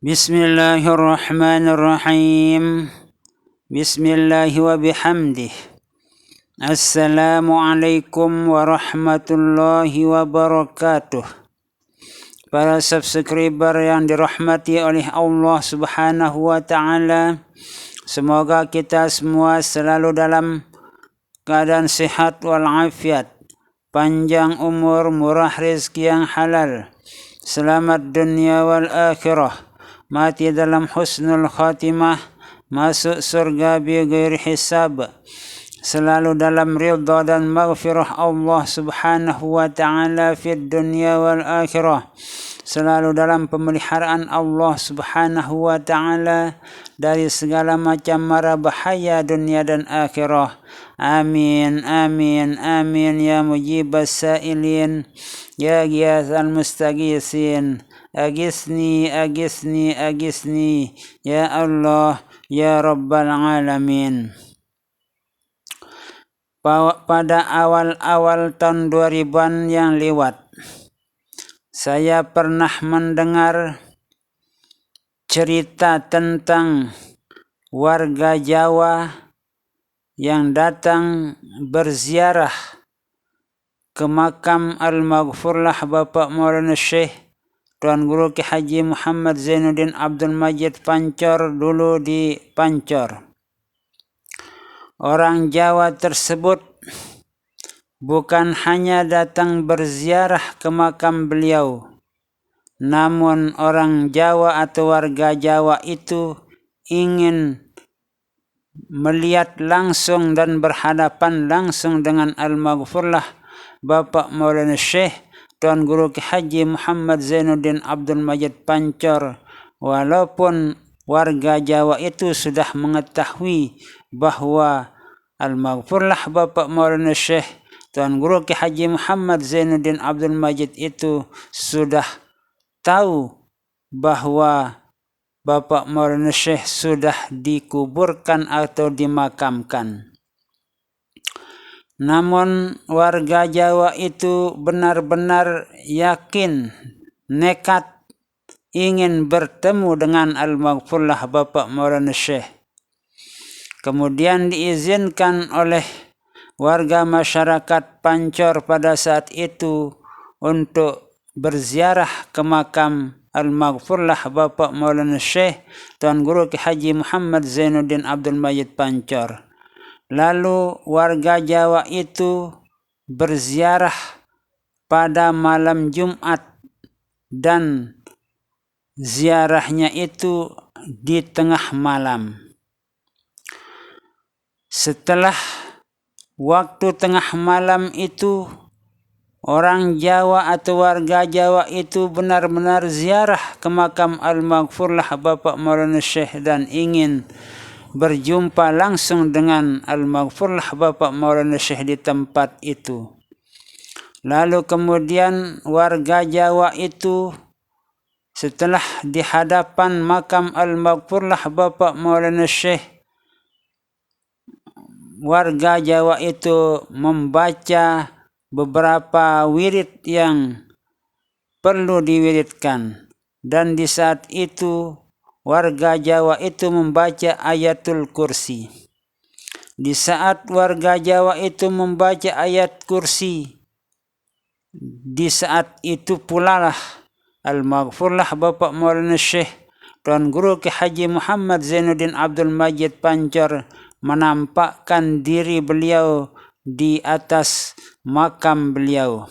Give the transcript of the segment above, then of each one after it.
Bismillahirrahmanirrahim. Bismillah wa bihamdih. Assalamualaikum warahmatullahi wabarakatuh. Para subscriber yang dirahmati oleh Allah Subhanahu wa taala, semoga kita semua selalu dalam keadaan sehat walafiat, panjang umur, murah rezeki yang halal, selamat dunia wal akhirah, mati dalam husnul khatimah, masuk surga bighairi hisab, selalu dalam ridha dan maghfirah Allah Subhanahu wa taala fid dunya wal akhirah, selalu dalam pemeliharaan Allah Subhanahu wa taala dari segala macam mara bahaya dunia dan akhirah. Amin amin amin ya mujibas sailin ya ghiyathal mustaghisin. Agisni, agisni, agisni, ya Allah, ya Rabbal Alamin. Pada awal-awal tahun 2000-an yang lewat, saya pernah mendengar cerita tentang warga Jawa yang datang berziarah ke makam Al-Maghfurlah Bapak Maulana Syekh Tuan Guru Ki Haji Muhammad Zainuddin Abdul Majid Pancor dulu di Pancor. Orang Jawa tersebut bukan hanya datang berziarah ke makam beliau, namun orang Jawa atau warga Jawa itu ingin melihat langsung dan berhadapan langsung dengan Al-Maghfurlah Bapak Maulana Syekh Tuan Guru Ki Haji Muhammad Zainuddin Abdul Majid Pancor, walaupun warga Jawa itu sudah mengetahui bahwa Al-Maghfurlah Bapak Maulana Syekh Tuan Guru Ki Haji Muhammad Zainuddin Abdul Majid itu sudah tahu bahwa Bapak Maulana Syekh sudah dikuburkan atau dimakamkan. Namun warga Jawa itu benar-benar yakin, nekat ingin bertemu dengan Al-Maghfurlah Bapak Maulana Syekh. Kemudian diizinkan oleh warga masyarakat Pancor pada saat itu untuk berziarah ke makam Al-Maghfurlah Bapak Maulana Syekh Tuan Guru Ki Haji Muhammad Zainuddin Abdul Majid Pancor. Lalu warga Jawa itu berziarah pada malam Jumat dan ziarahnya itu di tengah malam. Setelah waktu tengah malam itu, orang Jawa atau warga Jawa itu benar-benar ziarah ke makam Al-Maghfurlah Bapak Maulana Syekh dan ingin berjumpa langsung dengan Al-Maghfurlah Bapak Maulana Syekh di tempat itu. Lalu kemudian warga Jawa itu setelah di hadapan makam Al-Maghfurlah Bapak Maulana Syekh, warga Jawa itu membaca beberapa wirid yang perlu diwiridkan, dan di saat itu warga Jawa itu membaca ayatul kursi. Di saat warga Jawa itu membaca ayat kursi, di saat itu pula lah Al-Maghfurlah Bapak Maulana Syekh Tuan Guru Ki Haji Muhammad Zainuddin Abdul Majid Pancor menampakkan diri beliau di atas makam beliau.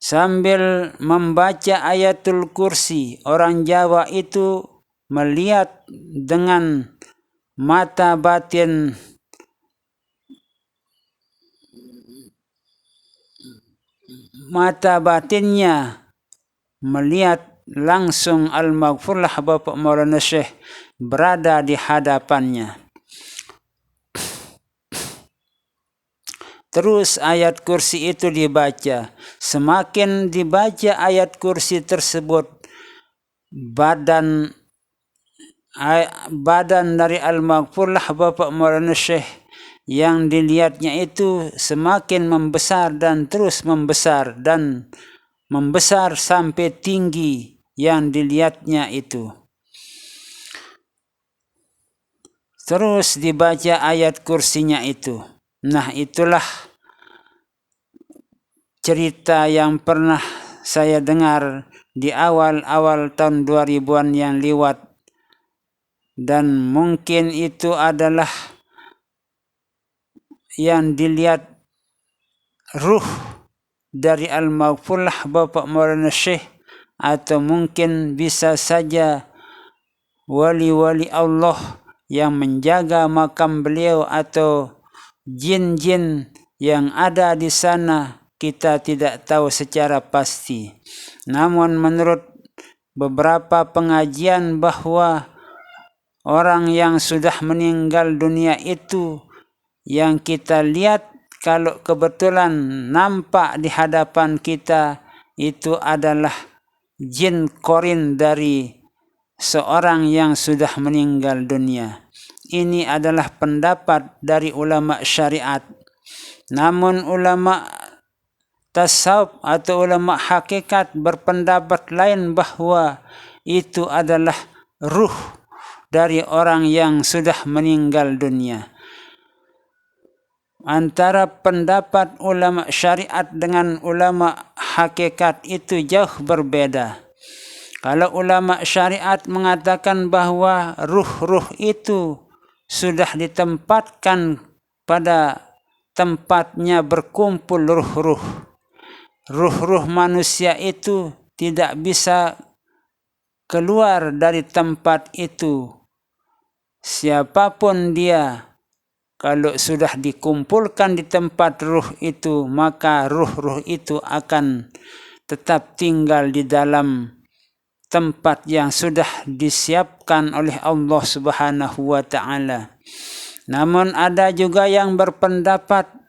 Sambil membaca ayatul kursi, orang Jawa itu melihat dengan mata batinnya melihat langsung Al-Maghfurlah Bapak Maulana Syekh berada di hadapannya. Terus ayat kursi itu dibaca. Semakin dibaca ayat kursi tersebut, badan dari Al-Maghfurlah Bapak Maulana Syekh yang dilihatnya itu semakin membesar dan terus membesar dan membesar sampai tinggi yang dilihatnya itu. Terus dibaca ayat kursinya itu. Nah, itulah cerita yang pernah saya dengar di awal-awal tahun 2000-an yang lewat, dan mungkin itu adalah yang dilihat ruh dari Al-Maghfurlah Bapak Maulana Syekh, atau mungkin bisa saja wali-wali Allah yang menjaga makam beliau atau jin-jin yang ada di sana. Kita tidak tahu secara pasti. Namun menurut beberapa pengajian bahwa orang yang sudah meninggal dunia itu yang kita lihat kalau kebetulan nampak di hadapan kita itu adalah jin korin dari seorang yang sudah meninggal dunia. Ini adalah pendapat dari ulama syariat. Namun ulama tasawuf atau ulama hakikat berpendapat lain bahwa itu adalah ruh dari orang yang sudah meninggal dunia. Antara pendapat ulama syariat dengan ulama hakikat itu jauh berbeda. Kalau ulama syariat mengatakan bahwa ruh-ruh itu sudah ditempatkan pada tempatnya berkumpul ruh-ruh. Ruh-ruh manusia itu tidak bisa keluar dari tempat itu. Siapapun dia, kalau sudah dikumpulkan di tempat ruh itu, maka ruh-ruh itu akan tetap tinggal di dalam tempat yang sudah disiapkan oleh Allah Subhanahu wa ta'ala. Namun ada juga yang berpendapat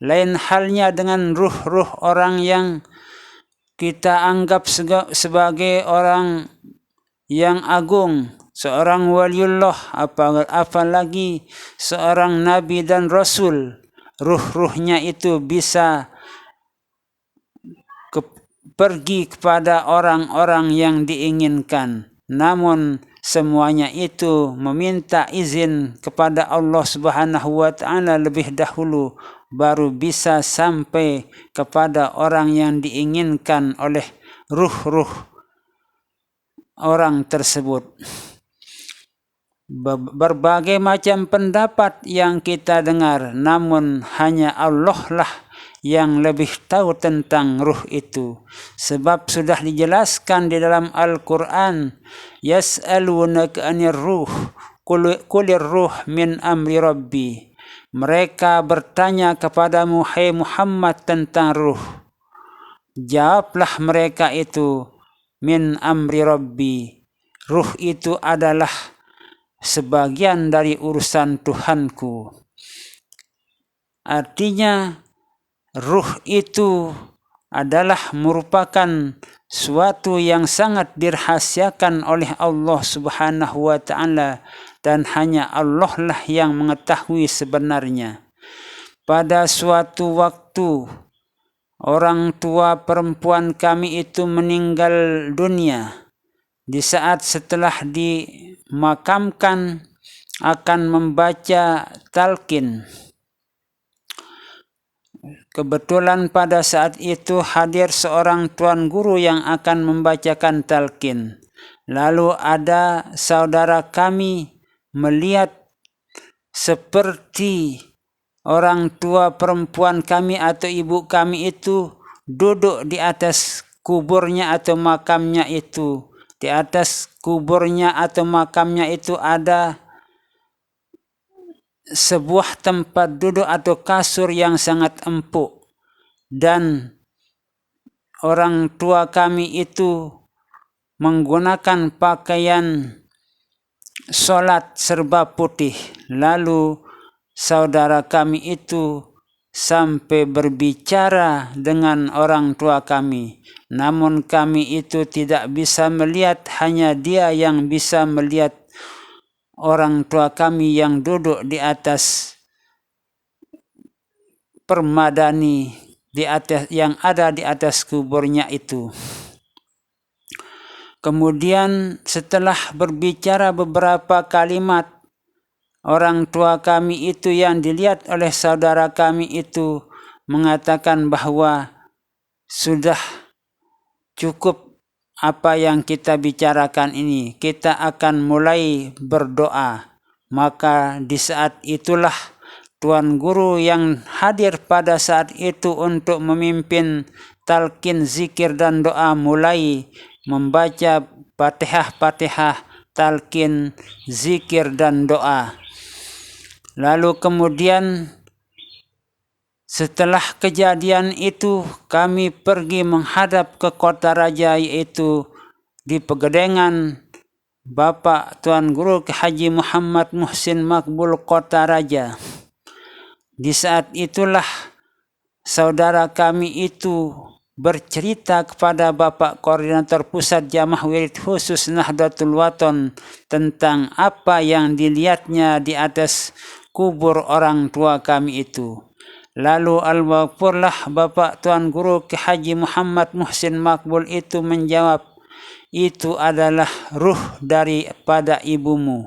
lain halnya dengan ruh-ruh orang yang kita anggap sebagai orang yang agung, seorang waliullah, apalagi seorang nabi dan rasul. Ruh-ruhnya itu bisa pergi kepada orang-orang yang diinginkan. Namun semuanya itu meminta izin kepada Allah Subhanahu wa ta'ala lebih dahulu, baru bisa sampai kepada orang yang diinginkan oleh ruh-ruh orang tersebut. Berbagai macam pendapat yang kita dengar, namun hanya Allah lah yang lebih tahu tentang ruh itu. Sebab sudah dijelaskan di dalam Al-Quran, yas'alunaka 'anir ruh qulir ruh min amri rabbi. Mereka bertanya kepadamu, hai Muhammad, tentang ruh. Jawablah mereka itu, min amri rabbi. Ruh itu adalah sebagian dari urusan Tuhanku. Artinya, ruh itu adalah merupakan suatu yang sangat dirahasiakan oleh Allah Subhanahu wa ta'ala, dan hanya Allah lah yang mengetahui sebenarnya. Pada suatu waktu, orang tua perempuan kami itu meninggal dunia. Di saat setelah dimakamkan akan membaca talqin. Kebetulan pada saat itu hadir seorang tuan guru yang akan membacakan talqin. Lalu ada saudara kami melihat seperti orang tua perempuan kami atau ibu kami itu duduk di atas kuburnya atau makamnya itu. Di atas kuburnya atau makamnya itu ada sebuah tempat duduk atau kasur yang sangat empuk, dan orang tua kami itu menggunakan pakaian sholat serba putih. Lalu saudara kami itu sampai berbicara dengan orang tua kami, namun kami itu tidak bisa melihat, hanya dia yang bisa melihat orang tua kami yang duduk di atas permadani di atas yang ada di atas kuburnya itu. Kemudian setelah berbicara beberapa kalimat, orang tua kami itu yang dilihat oleh saudara kami itu mengatakan bahwa sudah cukup apa yang kita bicarakan ini, kita akan mulai berdoa. Maka di saat itulah Tuan Guru yang hadir pada saat itu untuk memimpin talqin zikir dan doa mulai membaca Fatihah, talqin zikir dan doa. Lalu kemudian setelah kejadian itu kami pergi menghadap ke kota raja, yaitu di Pegedengan Bapak Tuan Guru Haji Muhammad Muhsin Makbul Kota Raja. Di saat itulah saudara kami itu bercerita kepada Bapak Koordinator Pusat Jamaah Wirid Khusus Nahdlatul Wathon tentang apa yang dilihatnya di atas kubur orang tua kami itu. Lalu al-waqfurlah Bapak Tuan Guru Haji Muhammad Muhsin Makbul itu menjawab, itu adalah ruh daripada ibumu.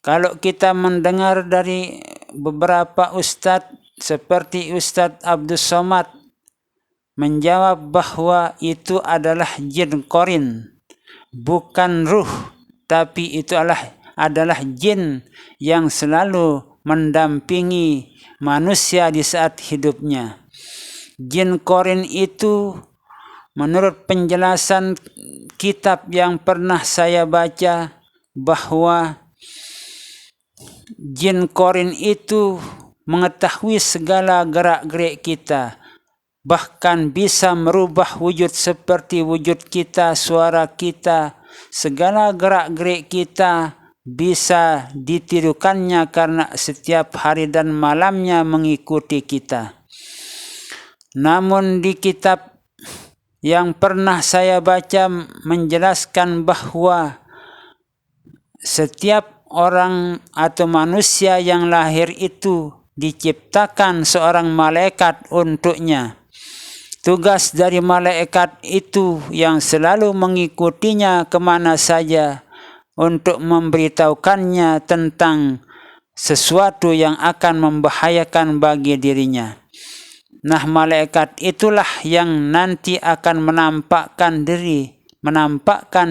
Kalau kita mendengar dari beberapa ustadz seperti Ustadz Abdus Somad menjawab bahwa itu adalah jin korin, bukan ruh, tapi itu adalah jin yang selalu mendampingi manusia di saat hidupnya. Jin korin itu menurut penjelasan kitab yang pernah saya baca bahwa jin korin itu mengetahui segala gerak-gerik kita, bahkan bisa merubah wujud seperti wujud kita, suara kita, segala gerak-gerik kita bisa ditirukannya karena setiap hari dan malamnya mengikuti kita. Namun di kitab yang pernah saya baca menjelaskan bahwa setiap orang atau manusia yang lahir itu diciptakan seorang malaikat untuknya. Tugas dari malaikat itu yang selalu mengikutinya kemana saja untuk memberitahukannya tentang sesuatu yang akan membahayakan bagi dirinya. Nah, malaikat itulah yang nanti akan menampakkan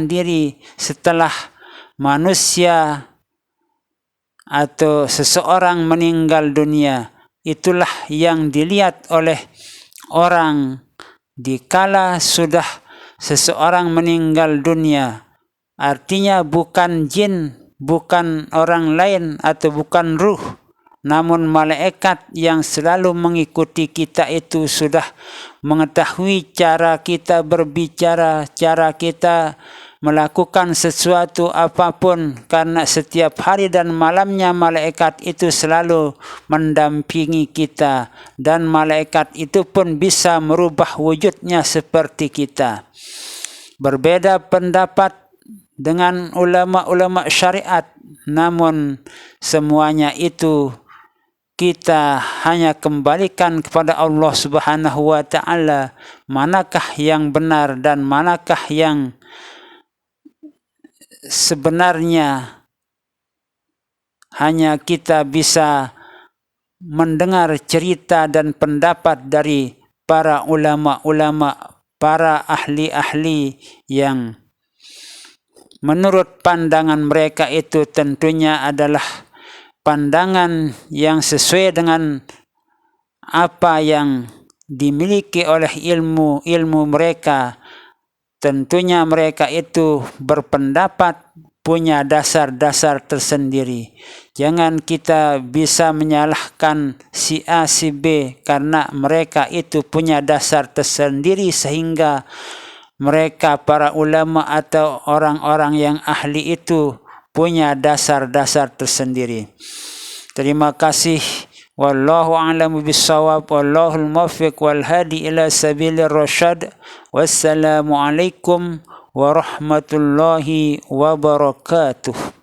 diri setelah manusia atau seseorang meninggal dunia. Itulah yang dilihat oleh orang dikala sudah seseorang meninggal dunia. Artinya bukan jin, bukan orang lain atau bukan ruh, namun malaikat yang selalu mengikuti kita itu sudah mengetahui cara kita berbicara, cara kita melakukan sesuatu apapun, karena setiap hari dan malamnya malaikat itu selalu mendampingi kita, dan malaikat itu pun bisa merubah wujudnya seperti kita. Berbeda pendapat dengan ulama-ulama syariat, namun semuanya itu kita hanya kembalikan kepada Allah Subhanahu wa Ta'ala, manakah yang benar dan manakah yang sebenarnya. Hanya kita bisa mendengar cerita dan pendapat dari para ulama-ulama, para ahli-ahli yang menurut pandangan mereka itu tentunya adalah pandangan yang sesuai dengan apa yang dimiliki oleh ilmu mereka. Tentunya mereka itu berpendapat punya dasar-dasar tersendiri. Jangan kita bisa menyalahkan si A, si B, karena mereka itu punya dasar tersendiri sehingga mereka para ulama atau orang-orang yang ahli itu punya dasar-dasar tersendiri. Terima kasih. Wallahu a'lamu bissawab, wallahul muwaffiq wal hadi ila sabilir rasyad. Wassalamu alaikum warahmatullahi wabarakatuh.